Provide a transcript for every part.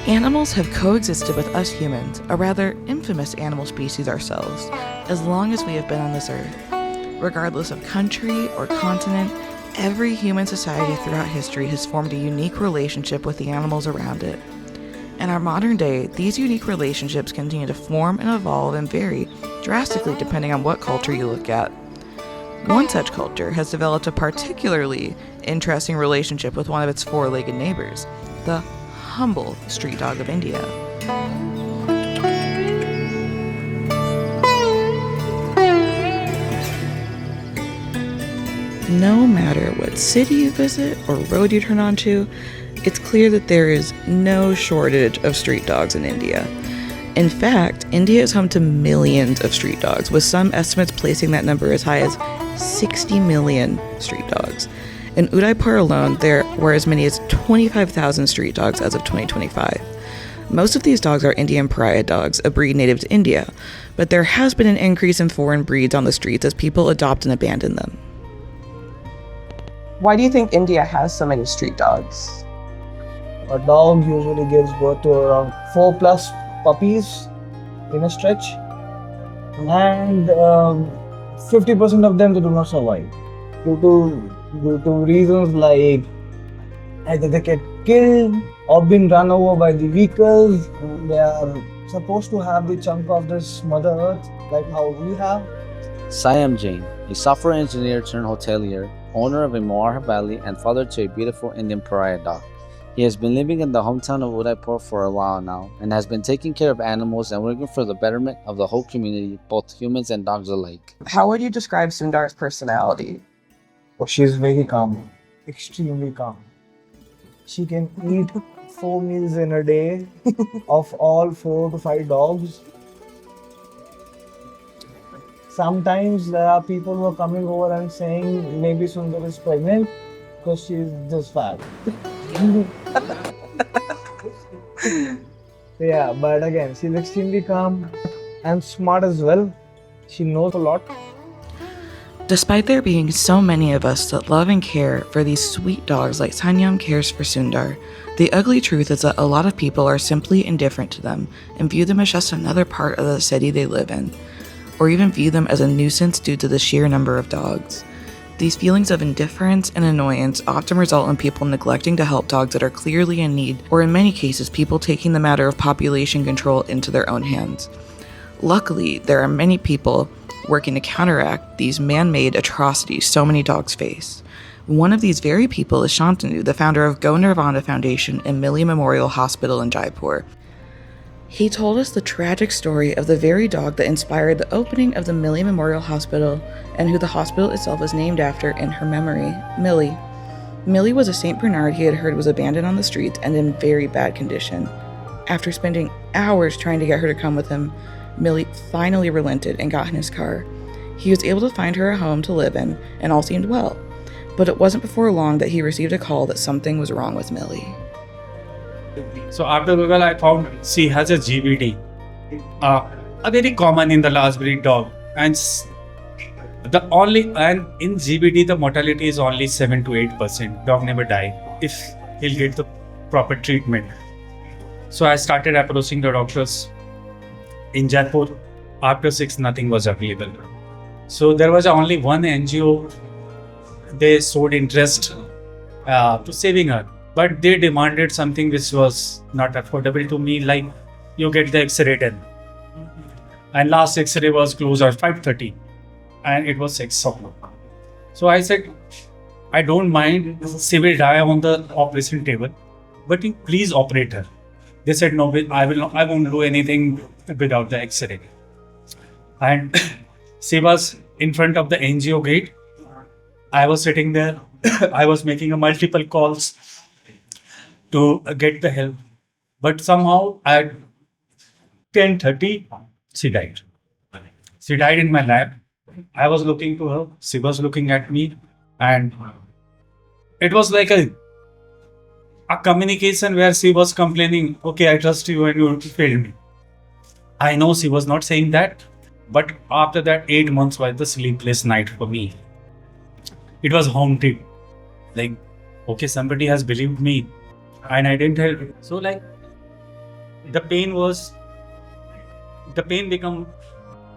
Animals have coexisted with us humans, a rather infamous animal species ourselves, as long as we have been on this earth. Regardless of country or continent, every human society throughout history has formed a unique relationship with the animals around it. In our modern day, these unique relationships continue to form and evolve and vary drastically depending on what culture you look at. One such culture has developed a particularly interesting relationship with one of its four-legged neighbors, the humble street dog of India. No matter what city you visit or road you turn onto, it's clear that there is no shortage of street dogs in India. In fact, India is home to millions of street dogs, with some estimates placing that number as high as 60 million street dogs. In Udaipur alone, there were as many as 25,000 street dogs as of 2025. Most of these dogs are Indian Pariah dogs, a breed native to India, but there has been an increase in foreign breeds on the streets as people adopt and abandon them. Why do you think India has so many street dogs? A dog usually gives birth to around 4 plus puppies in a stretch, and 50% of them they do not survive due to reasons like either they get killed or been run over by the vehicles. They are supposed to have the chunk of this Mother Earth like how we have. Siam Jain, a software engineer turned hotelier, owner of a Mawar Valley, and father to a beautiful Indian Pariah dog. He has been living in the hometown of Udaipur for a while now and has been taking care of animals and working for the betterment of the whole community, both humans and dogs alike. How would you describe Sundar's personality? Oh, she's very calm, extremely calm. She can eat 4 meals in a day of all 4 to 5 dogs. Sometimes there are people who are coming over and saying maybe Sundar is pregnant because she's this fat. Yeah, but again, she's extremely calm and smart as well. She knows a lot. Despite there being so many of us that love and care for these sweet dogs like Sanyam cares for Sundar, the ugly truth is that a lot of people are simply indifferent to them and view them as just another part of the city they live in, or even view them as a nuisance due to the sheer number of dogs. These feelings of indifference and annoyance often result in people neglecting to help dogs that are clearly in need, or in many cases, people taking the matter of population control into their own hands. Luckily, there are many people working to counteract these man-made atrocities so many dogs face. One of these very people is Shantanu, the founder of Go Nirvana Foundation and Millie Memorial Hospital in Jaipur. He told us the tragic story of the very dog that inspired the opening of the Millie Memorial Hospital and who the hospital itself is named after in her memory, Millie. Millie was a St. Bernard he had heard was abandoned on the streets and in very bad condition. After spending hours trying to get her to come with him, Millie finally relented and got in his car. He was able to find her a home to live in, and all seemed well. But it wasn't before long that he received a call that something was wrong with Millie. So after Google, I found she has a GBD, a very common in the large breed dog, and in GBD the mortality is only 7 to 8%. Dog never die if he'll get the proper treatment. So I started approaching the doctors in Jaipur. After 6, nothing was available. So there was only one NGO. They showed interest to saving her. But they demanded something which was not affordable to me, like you get the X-ray done. And last X-ray was closed at 5:30 and it was 6 o'clock. So I said, I don't mind, she will die on the operation table, but you please operate her. They said, no, I won't do anything without the X-ray. And she was in front of the NGO gate. I was sitting there. I was making multiple calls to get the help. But somehow at 10:30, she died. She died in my lap. I was looking to her. She was looking at me. And it was like a communication where she was complaining, okay, I trust you and you failed me. I know she was not saying that. But after that, 8 months was the sleepless night for me. It was haunted. Like, okay, somebody has believed me and I didn't help. So like, the pain was the pain become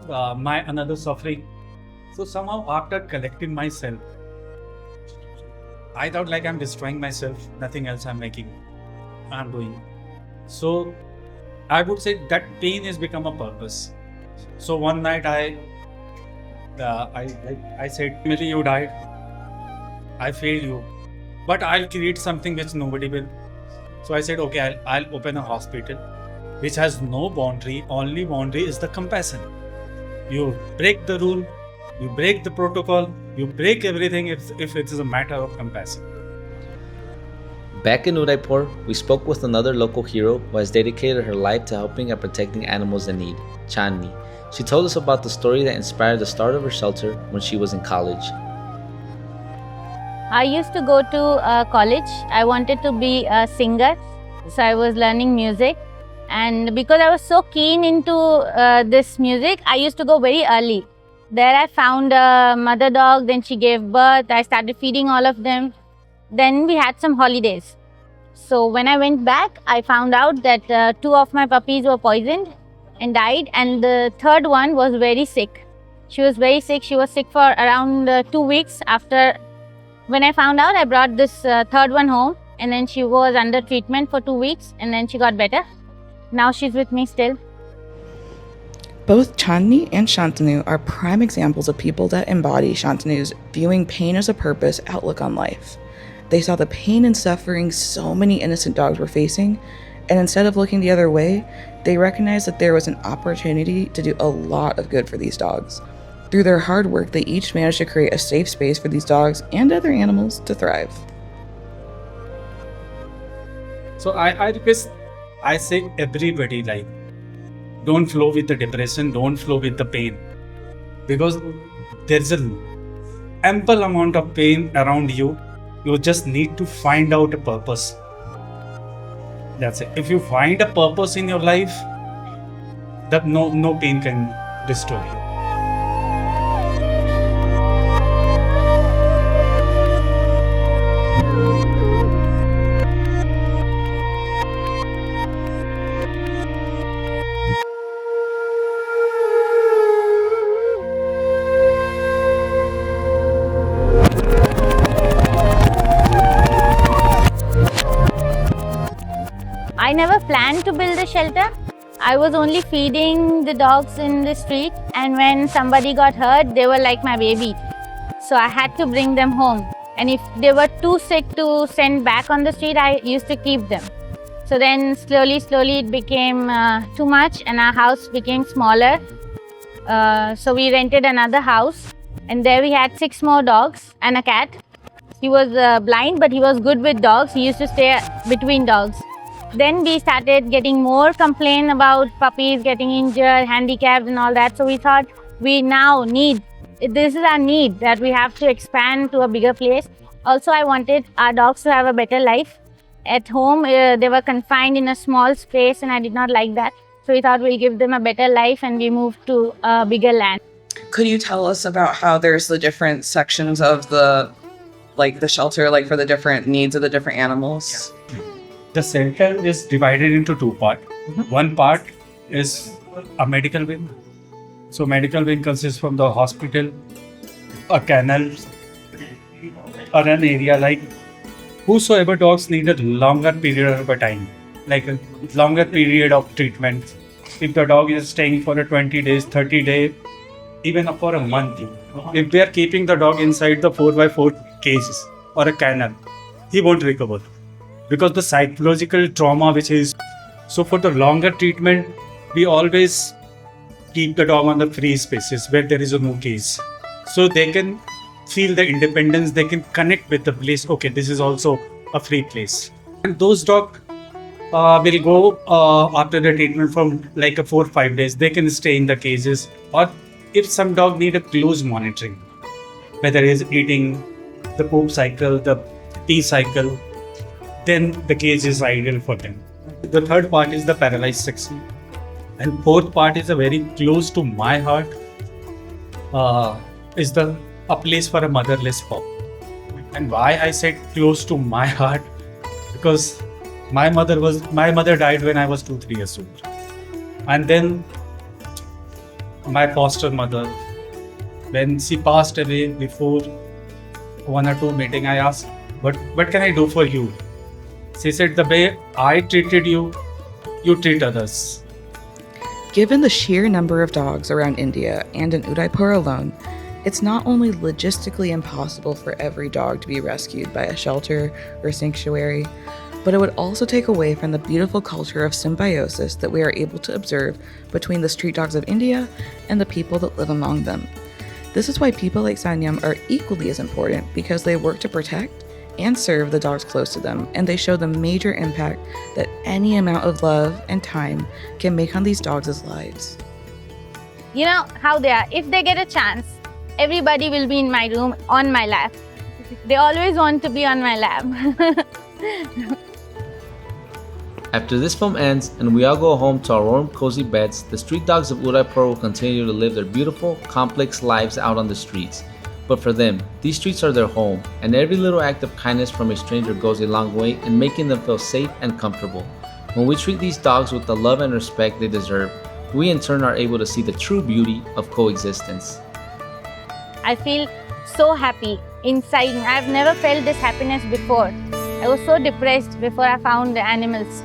my another suffering. So somehow after collecting myself, I thought like I'm destroying myself, nothing else I'm doing. So I would say that pain has become a purpose. So one night I said, Millie, you died. I failed you, but I'll create something which nobody will. So I said, okay, I'll open a hospital which has no boundary. Only boundary is the compassion. You break the rule, you break the protocol, you break everything if it is a matter of compassion. Back in Udaipur, we spoke with another local hero who has dedicated her life to helping and protecting animals in need, Chandni. She told us about the story that inspired the start of her shelter when she was in college. I used to go to college. I wanted to be a singer, so I was learning music. And because I was so keen into this music, I used to go very early. There I found a mother dog, then she gave birth. I started feeding all of them. Then we had some holidays. So when I went back, I found out that 2 of my puppies were poisoned and died, and the third one was very sick. She was very sick. She was sick for around 2 weeks. After when I found out, I brought this third one home, and then she was under treatment for 2 weeks, and then she got better. Now she's with me still. Both Chandni and Shantanu are prime examples of people that embody Shantanu's viewing pain as a purpose outlook on life. They saw the pain and suffering so many innocent dogs were facing, and instead of looking the other way, they recognized that there was an opportunity to do a lot of good for these dogs. Through their hard work, they each managed to create a safe space for these dogs and other animals to thrive. So I request, I say everybody like, don't flow with the depression, don't flow with the pain, because there's an ample amount of pain around you. You just need to find out a purpose. That's it. If you find a purpose in your life, that no pain can destroy you. I never planned to build a shelter. I was only feeding the dogs in the street, and when somebody got hurt, they were like my baby. So I had to bring them home. And if they were too sick to send back on the street, I used to keep them. So then slowly it became too much, and our house became smaller. So we rented another house, and there we had 6 more dogs and a cat. He was blind, but he was good with dogs. He used to stay between dogs. Then we started getting more complaint about puppies getting injured, handicapped and all that. So we thought this is our need, that we have to expand to a bigger place. Also, I wanted our dogs to have a better life. At home, they were confined in a small space, and I did not like that. So we thought we'll give them a better life, and we moved to a bigger land. Could you tell us about how there's the different sections of the shelter, like for the different needs of the different animals? The center is divided into 2 parts. One part is a medical wing. So medical wing consists from the hospital, a kennel, or an area like whosoever dogs need a longer period of a time, like a longer period of treatment. If the dog is staying for a 20 days, 30 days, even for a month, if they are keeping the dog inside the 4x4 cages or a kennel, he won't recover. Because the psychological trauma which is, so for the longer treatment, we always keep the dog on the free spaces where there is no cage. So they can feel the independence, they can connect with the place. Okay, this is also a free place. And those dogs will go after the treatment from like a 4 or 5 days. They can stay in the cages. Or if some dog need a close monitoring, whether he is eating, the poop cycle, the pee cycle, then the cage is ideal for them. The third part is the paralyzed section, and fourth part is a very close to my heart. Is a place for a motherless pup. And why I said close to my heart? Because My mother died when I was 2 3 years old, and then my foster mother, when she passed away before 1 or 2 meeting, I asked, what can I do for you? She said, the way I treated you, you treat others. Given the sheer number of dogs around India and in Udaipur alone, it's not only logistically impossible for every dog to be rescued by a shelter or sanctuary, but it would also take away from the beautiful culture of symbiosis that we are able to observe between the street dogs of India and the people that live among them. This is why people like Sanyam are equally as important, because they work to protect and serve the dogs close to them, and they show the major impact that any amount of love and time can make on these dogs' lives. You know how they are. If they get a chance, everybody will be in my room on my lap. They always want to be on my lap. After this film ends and we all go home to our warm, cozy beds, the street dogs of Udaipur will continue to live their beautiful, complex lives out on the streets. But for them, these streets are their home, and every little act of kindness from a stranger goes a long way in making them feel safe and comfortable. When we treat these dogs with the love and respect they deserve, we in turn are able to see the true beauty of coexistence. I feel so happy inside me. I've never felt this happiness before. I was so depressed before I found the animals.